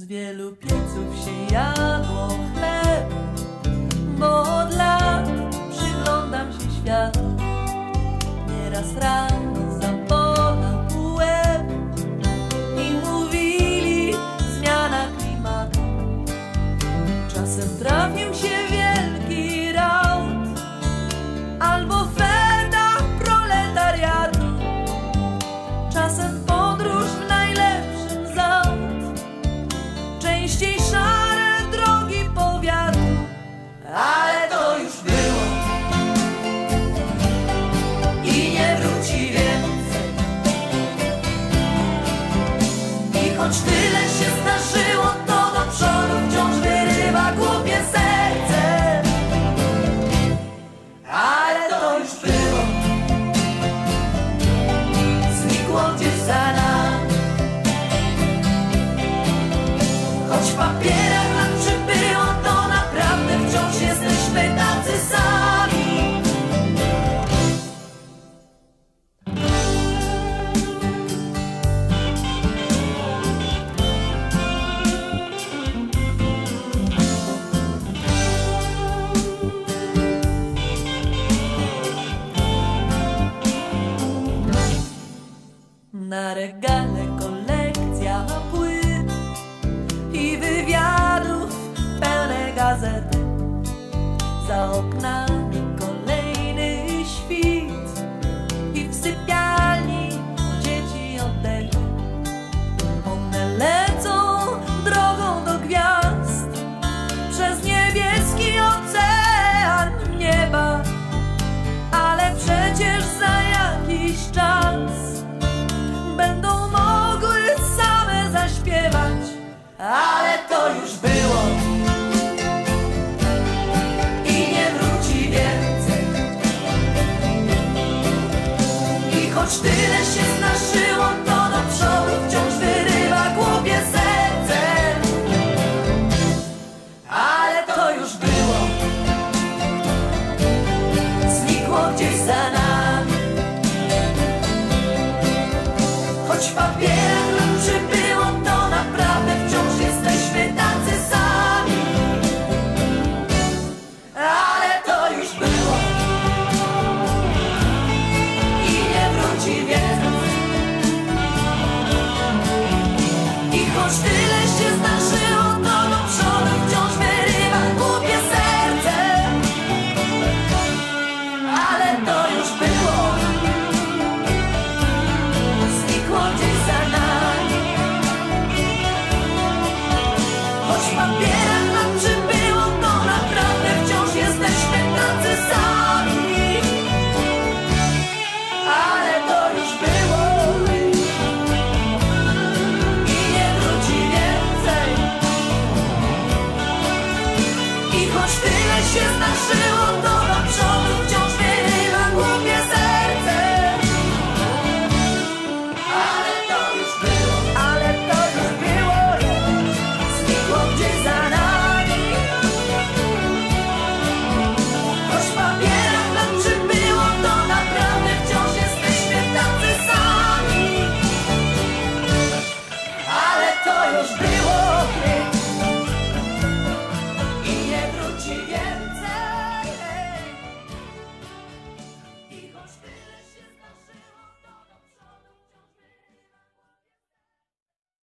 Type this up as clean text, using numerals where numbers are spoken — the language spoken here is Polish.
wielu pieców się jadło chleb, bo od lat przyglądam się światu. Nieraz rano zabolał łeb i mówili zmiana klimatu. Czasem trafił się wielki raut albo ferda proletariatu. Czasem podróż w najlepszym z aut, częściej szare drogi powiatu. Ale to już było i nie wróci więcej. I choć tyle się zdarzyło,